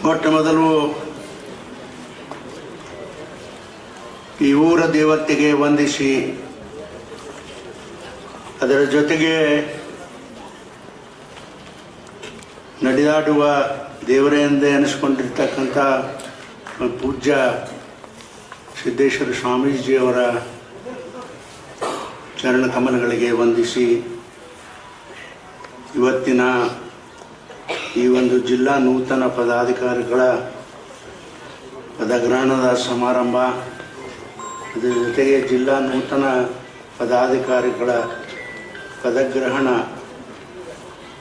ಮೊಟ್ಟ ಮೊದಲು ಈ ಊರ ದೇವತೆಗೆ ವಂದಿಸಿ ಅದರ ಜೊತೆಗೆ ನಡೆದಾಡುವ ದೇವರೇ ಎಂದೇ ಅನಿಸ್ಕೊಂಡಿರ್ತಕ್ಕಂಥ ಪೂಜ್ಯ ಸಿದ್ದೇಶ್ವರ ಸ್ವಾಮೀಜಿಯವರ ಚರಣ ಕಮಲಗಳಿಗೆ ವಂದಿಸಿ ಇವತ್ತಿನ ಈ ಒಂದು ಜಿಲ್ಲಾ ನೂತನ ಪದಾಧಿಕಾರಿಗಳ ಪದಗ್ರಹಣದ ಸಮಾರಂಭ, ಅದರ ಜೊತೆಗೆ ಜಿಲ್ಲಾ ನೂತನ ಪದಾಧಿಕಾರಿಗಳ ಪದಗ್ರಹಣ,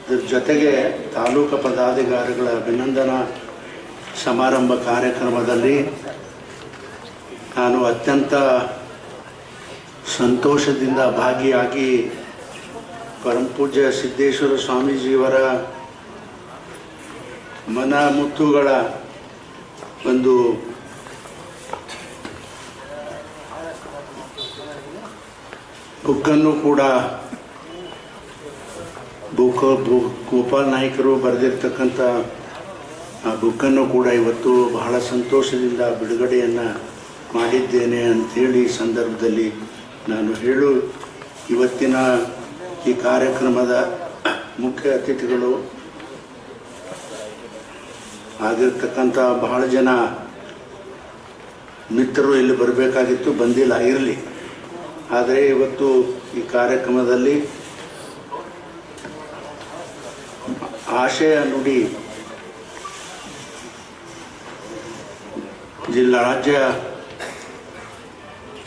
ಅದರ ಜೊತೆಗೆ ತಾಲೂಕು ಪದಾಧಿಕಾರಿಗಳ ಅಭಿನಂದನಾ ಸಮಾರಂಭ ಕಾರ್ಯಕ್ರಮದಲ್ಲಿ ನಾನು ಅತ್ಯಂತ ಸಂತೋಷದಿಂದ ಭಾಗಿಯಾಗಿ ಪರಮಪೂಜ್ಯ ಸಿದ್ದೇಶ್ವರ ಸ್ವಾಮೀಜಿಯವರ ಮನ ಮುತ್ತುಗಳ ಒಂದು ಬುಕ್ಕನ್ನು ಕೂಡ ಗೋಪಾಲ್ ನಾಯ್ಕರು ಬರೆದಿರ್ತಕ್ಕಂಥ ಆ ಬುಕ್ಕನ್ನು ಕೂಡ ಇವತ್ತು ಬಹಳ ಸಂತೋಷದಿಂದ ಬಿಡುಗಡೆಯನ್ನು ಮಾಡಿದ್ದೇನೆ ಅಂಥೇಳಿ ಈ ಸಂದರ್ಭದಲ್ಲಿ ನಾನು ಇವತ್ತಿನ ಈ ಕಾರ್ಯಕ್ರಮದ ಮುಖ್ಯ ಅತಿಥಿಗಳು ಆಗಿರ್ತಕ್ಕಂಥ ಬಹಳ ಜನ ಮಿತ್ರರು ಇಲ್ಲಿ ಬರಬೇಕಾಗಿತ್ತು, ಬಂದಿಲ್ಲ, ಇರಲಿ. ಆದರೆ ಇವತ್ತು ಈ ಕಾರ್ಯಕ್ರಮದಲ್ಲಿ ಆಶಯ ನುಡಿ ರಾಜ್ಯ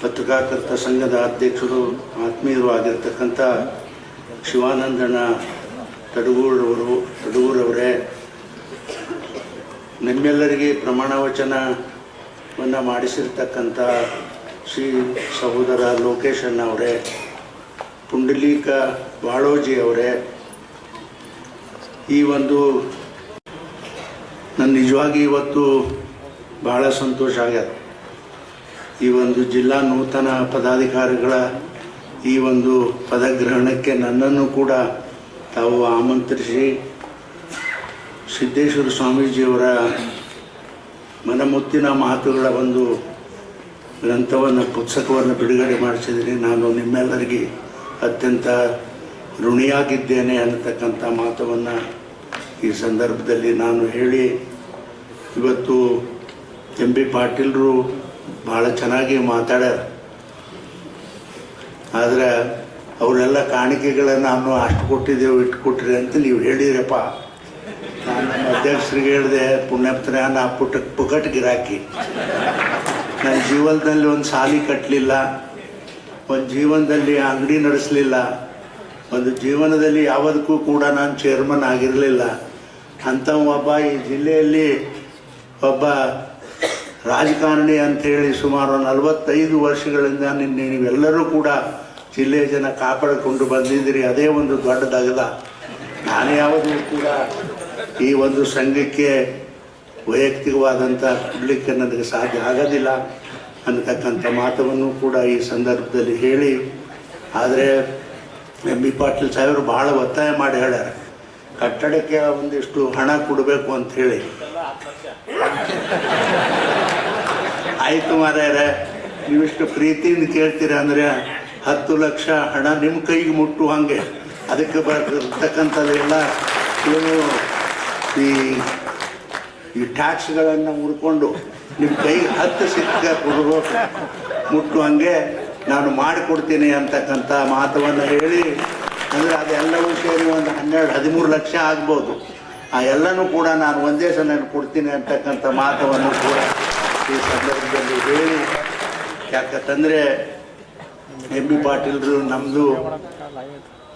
ಪತ್ರಕರ್ತ ಸಂಘದ ಅಧ್ಯಕ್ಷರು ಆತ್ಮೀಯರು ಆಗಿರ್ತಕ್ಕಂಥ ಶಿವಾನಂದಣ್ಣ ತಡಗೂರವರೇ, ನಿಮ್ಮೆಲ್ಲರಿಗೆ ಪ್ರಮಾಣ ವಚನವನ್ನು ಮಾಡಿಸಿರ್ತಕ್ಕಂಥ ಶ್ರೀ ಸಹೋದರ ಲೋಕೇಶಣ್ಣ ಅವರೇ, ಪುಂಡಲೀಕ ಬಾಳೋಜಿ ಅವರೇ, ಈ ಒಂದು ನನ್ನ ನಿಜವಾಗಿ ಇವತ್ತು ಬಹಳ ಸಂತೋಷ ಆಗ್ಯದ. ಈ ಒಂದು ಜಿಲ್ಲಾ ನೂತನ ಪದಾಧಿಕಾರಿಗಳ ಈ ಒಂದು ಪದಗ್ರಹಣಕ್ಕೆ ನನ್ನನ್ನು ಕೂಡ ತಾವು ಆಮಂತ್ರಿಸಿ ಸಿದ್ದೇಶ್ವರ ಸ್ವಾಮೀಜಿಯವರ ಮನಮುತ್ತಿನ ಮಾತುಗಳ ಒಂದು ಗ್ರಂಥವನ್ನು, ಪುಸ್ತಕವನ್ನು ಬಿಡುಗಡೆ ಮಾಡಿಸಿದ್ದೀನಿ. ನಾನು ನಿಮ್ಮೆಲ್ಲರಿಗೆ ಅತ್ಯಂತ ಋಣಿಯಾಗಿದ್ದೇನೆ ಅನ್ನತಕ್ಕಂಥ ಮಾತನ್ನು ಈ ಸಂದರ್ಭದಲ್ಲಿ ನಾನು ಹೇಳಿ, ಇವತ್ತು ಎಂ ಬಿ ಪಾಟೀಲರು ಭಾಳ ಚೆನ್ನಾಗಿ ಮಾತಾಡ್ಯಾರ. ಆದರೆ ಅವರೆಲ್ಲ ಕಾಣಿಕೆಗಳನ್ನು ನಾನು ಅಷ್ಟು ಕೊಟ್ಟಿದ್ದೇವೆ, ಇಟ್ಟು ಕೊಟ್ಟಿರಿ ಅಂತ ನೀವು ಹೇಳಿರಪ್ಪ. ನಾನು ನಮ್ಮ ಅಧ್ಯಕ್ಷರಿಗೆ ಹೇಳಿದೆ, ಪುಣ್ಯಪುತ್ರ ನಾ ಪುಕಟ್ ಗಿರಾಕಿ, ನನ್ನ ಜೀವನದಲ್ಲಿ ಒಂದು ಸಾಲಿ ಕಟ್ಟಲಿಲ್ಲ, ಒಂದು ಜೀವನದಲ್ಲಿ ಅಂಗಡಿ ನಡೆಸಲಿಲ್ಲ, ಒಂದು ಜೀವನದಲ್ಲಿ ಯಾವುದಕ್ಕೂ ಕೂಡ ನಾನು ಚೇರ್ಮನ್ ಆಗಿರಲಿಲ್ಲ. ಅಂಥ ಒಬ್ಬ ಈ ಜಿಲ್ಲೆಯಲ್ಲಿ ಒಬ್ಬ ರಾಜಕಾರಣಿ ಅಂಥೇಳಿ ಸುಮಾರು 45 ವರ್ಷಗಳಿಂದ ನೀವೆಲ್ಲರೂ ಕೂಡ ಜಿಲ್ಲೆಯ ಜನ ಕಾಪಾಡಿಕೊಂಡು ಬಂದಿದ್ದೀರಿ. ಅದೇ ಒಂದು ದೊಡ್ಡದಾಗದ. ನಾನು ಯಾವುದೂ ಕೂಡ ಈ ಒಂದು ಸಂಘಕ್ಕೆ ವೈಯಕ್ತಿಕವಾದಂಥ ಕೊಡಲಿಕ್ಕೆ ನನಗೆ ಸಾಧ್ಯ ಆಗೋದಿಲ್ಲ ಅನ್ನತಕ್ಕಂಥ ಮಾತನ್ನು ಕೂಡ ಈ ಸಂದರ್ಭದಲ್ಲಿ ಹೇಳಿ, ಆದರೆ ಎಂ ಬಿ ಪಾಟೀಲ್ ಸಾಹೇಬರು ಭಾಳ ಒತ್ತಾಯ ಮಾಡಿ ಹೇಳ್ಯಾರ, ಕಟ್ಟಡಕ್ಕೆ ಒಂದಿಷ್ಟು ಹಣ ಕೊಡಬೇಕು ಅಂಥೇಳಿ. ಆಯಿತು ಮಾರ್ಯಾರೆ, ನೀವಿಷ್ಟು ಪ್ರೀತಿಯಿಂದ ಕೇಳ್ತೀರ ಅಂದರೆ 10 ಲಕ್ಷ ಹಣ ನಿಮ್ಮ ಕೈಗೆ ಮುಟ್ಟು ಹಾಗೆ ಅದಕ್ಕೆ ಬರ್ತಕ್ಕಂಥದ್ದೆಲ್ಲ ಏನು ಈ ಟ್ಯಾಕ್ಸ್ಗಳನ್ನು ಮುಡ್ಕೊಂಡು ನಿಮ್ಮ ಕೈಗೆ 10 ಸಿಕ್ಕ ಕೊಡಬೇಕು ಮುಟ್ಟು ಹಾಗೆ ನಾನು ಮಾಡಿಕೊಡ್ತೀನಿ ಅಂತಕ್ಕಂಥ ಮಾತವನ್ನು ಹೇಳಿ, ಅಂದರೆ ಅದೆಲ್ಲವೂ ಸೇರಿ ಒಂದು 12-13 ಲಕ್ಷ ಆಗ್ಬೋದು. ಆ ಎಲ್ಲನೂ ಕೂಡ ನಾನು ಒಂದೇ ಸಲ ಕೊಡ್ತೀನಿ ಅಂತಕ್ಕಂಥ ಮಾತವನ್ನು ಕೂಡ ಈ ಸಂದರ್ಭದಲ್ಲಿ ಹೇಳಿ, ಯಾಕಂತಂದರೆ ಎಂ ಬಿ ಪಾಟೀಲರು ನಮ್ಮದು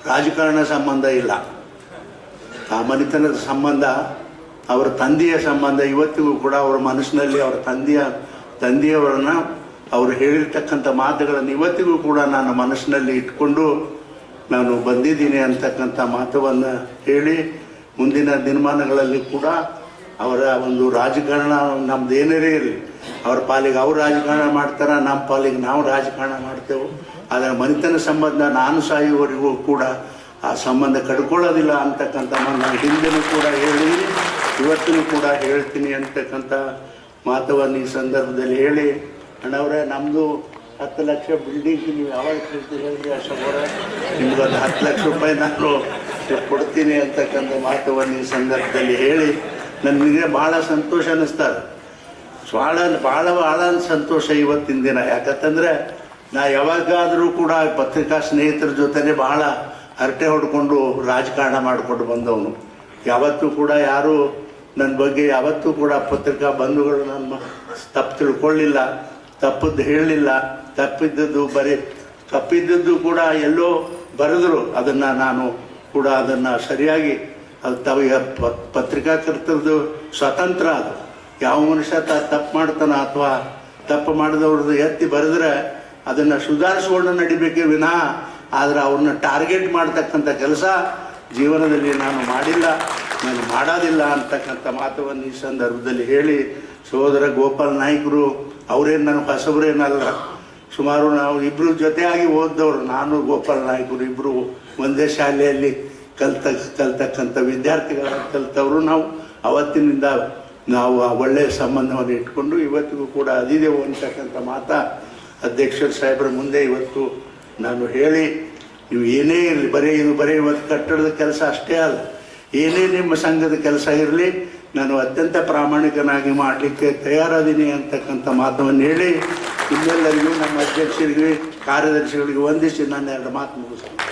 ರಾಜಕಾರಣ ಸಂಬಂಧ ಇಲ್ಲ, ಆ ಮನೆತನದ ಸಂಬಂಧ, ಅವರ ತಂದೆಯ ಸಂಬಂಧ. ಇವತ್ತಿಗೂ ಕೂಡ ಅವರ ಮನಸ್ಸಿನಲ್ಲಿ ಅವರ ತಂದೆಯವರನ್ನು ಅವರು ಹೇಳಿರ್ತಕ್ಕಂಥ ಮಾತುಗಳನ್ನು ಇವತ್ತಿಗೂ ಕೂಡ ನಾನು ಮನಸ್ಸಿನಲ್ಲಿ ಇಟ್ಕೊಂಡು ನಾನು ಬಂದಿದ್ದೀನಿ ಅಂತಕ್ಕಂಥ ಮಾತವನ್ನು ಹೇಳಿ, ಮುಂದಿನ ದಿನಮಾನಗಳಲ್ಲಿ ಕೂಡ ಅವರ ಒಂದು ರಾಜಕಾರಣ ನಮ್ದು ಏನೇ ಇರಲಿ, ಅವ್ರ ಪಾಲಿಗೆ ಅವ್ರು ರಾಜಕಾರಣ ಮಾಡ್ತಾರೆ, ನಮ್ಮ ಪಾಲಿಗೆ ನಾವು ರಾಜಕಾರಣ ಮಾಡ್ತೇವೆ. ಆದರೆ ಮನೆತನ ಸಂಬಂಧ ನಾನು ಸಾಯುವವರೆಗೂ ಕೂಡ ಆ ಸಂಬಂಧ ಕಡ್ಕೊಳ್ಳೋದಿಲ್ಲ ಅಂತಕ್ಕಂಥ ನಾನು ಹಿಂದೆನೂ ಕೂಡ ಹೇಳಿದ್ದೀನಿ. ಇವತ್ತಿನೂ ಕೂಡ ಹೇಳ್ತೀನಿ ಅಂತಕ್ಕಂಥ ಮಾತವನ್ನು ಈ ಸಂದರ್ಭದಲ್ಲಿ ಹೇಳಿ, ಅಣ್ಣವರೇ ನಮ್ಮದು 10 ಲಕ್ಷ ಬಿಲ್ಡಿಂಗ್ ನೀವು ಯಾವಾಗ ಕೇಳ್ತೀರಿ ಹೇಳಿ ಅಶೋಕವರೇ, ನಿಮ್ಗೊಂದು 10 ಲಕ್ಷ ರೂಪಾಯಿ ನಾನು ಕೊಡ್ತೀನಿ ಅಂತಕ್ಕಂಥ ಮಾತವನ್ನು ಈ ಸಂದರ್ಭದಲ್ಲಿ ಹೇಳಿ ನನಗೆ ಭಾಳ ಸಂತೋಷ ಅನ್ನಿಸ್ತಾರೆ. ಭಾಳ ಸಂತೋಷ ಇವತ್ತಿನ ದಿನ. ಯಾಕಂತಂದರೆ ನಾ ಯಾವಾಗಾದರೂ ಕೂಡ ಪತ್ರಿಕಾ ಸ್ನೇಹಿತರ ಜೊತೆನೇ ಭಾಳ ಹರಟೆ ಹೊಡ್ಕೊಂಡು ರಾಜಕಾರಣ ಮಾಡಿಕೊಂಡು ಬಂದವನು. ಯಾವತ್ತೂ ಕೂಡ ಯಾರೂ ನನ್ನ ಬಗ್ಗೆ ಯಾವತ್ತೂ ಕೂಡ ಪತ್ರಿಕಾ ಬಂಧುಗಳು ನನ್ನ ತಪ್ಪು ತಿಳ್ಕೊಳ್ಳಿಲ್ಲ, ತಪ್ಪದ್ದು ಹೇಳಲಿಲ್ಲ. ತಪ್ಪಿದ್ದದ್ದು ಕೂಡ ಎಲ್ಲೋ ಬರೆದ್ರು, ಅದನ್ನು ನಾನು ಕೂಡ ಅದನ್ನು ಸರಿಯಾಗಿ ಅದು ಪತ್ರಿಕಾಕರ್ತರದ್ದು ಸ್ವತಂತ್ರ. ಅದು ಯಾವ ಮನುಷ್ಯ ತಪ್ಪು ಮಾಡ್ತಾನ ಅಥವಾ ತಪ್ಪು ಮಾಡಿದವ್ರದ್ದು ಎತ್ತಿ ಬರೆದ್ರೆ ಅದನ್ನು ಸುಧಾರಿಸ್ಕೊಂಡು ನಡಿಬೇಕೇ ವಿನಃ ಆದರೆ ಅವ್ರನ್ನ ಟಾರ್ಗೆಟ್ ಮಾಡ್ತಕ್ಕಂಥ ಕೆಲಸ ಜೀವನದಲ್ಲಿ ನಾನು ಮಾಡಿಲ್ಲ, ನಾನು ಮಾಡೋದಿಲ್ಲ ಅಂತಕ್ಕಂಥ ಮಾತವನ್ನು ಈ ಸಂದರ್ಭದಲ್ಲಿ ಹೇಳಿ, ಸಹೋದರ ಗೋಪಾಲ್ ನಾಯ್ಕರು ಅವರೇನು ನನಗೆ ಹೊಸಬ್ರೇನಲ್ಲ. ಸುಮಾರು ನಾವು ಇಬ್ಬರು ಜೊತೆಯಾಗಿ ಓದಿದವರು, ನಾನು ಗೋಪಾಲ್ ನಾಯ್ಕರು ಇಬ್ಬರು ಒಂದೇ ಶಾಲೆಯಲ್ಲಿ ಕಲ್ತಕ್ಕಂಥ ವಿದ್ಯಾರ್ಥಿಗಳಾಗಿ ಕಲಿತವರು. ನಾವು ಅವತ್ತಿನಿಂದ ನಾವು ಆ ಒಳ್ಳೆಯ ಸಂಬಂಧವನ್ನು ಇಟ್ಕೊಂಡು ಇವತ್ತಿಗೂ ಕೂಡ ಅದಿದೆವು ಅಂತಕ್ಕಂಥ ಮಾತಾ ಅಧ್ಯಕ್ಷರ ಸಾಹೇಬ್ರ ಮುಂದೆ ಇವತ್ತು ನಾನು ಹೇಳಿ, ನೀವು ಏನೇ ಇರಲಿ, ಬರೀ ಇವತ್ತು ಕಟ್ಟಡದ ಕೆಲಸ ಅಷ್ಟೇ ಅಲ್ಲ, ಏನೇ ನಿಮ್ಮ ಸಂಘದ ಕೆಲಸ ಇರಲಿ, ನಾನು ಅತ್ಯಂತ ಪ್ರಾಮಾಣಿಕನಾಗಿ ಮಾಡಲಿಕ್ಕೆ ತಯಾರಾದೀನಿ ಅಂತಕ್ಕಂಥ ಮಾತನ್ನು ಹೇಳಿ, ಇನ್ನೆಲ್ಲರಿಗೂ ನಮ್ಮ ಅಧ್ಯಕ್ಷರಿಗೆ ಕಾರ್ಯದರ್ಶಿಗಳಿಗೆ ವಂದಿಸಿ ನಾನು 2 ಮಾತು ಮುಗಿಸ್ತೀನಿ.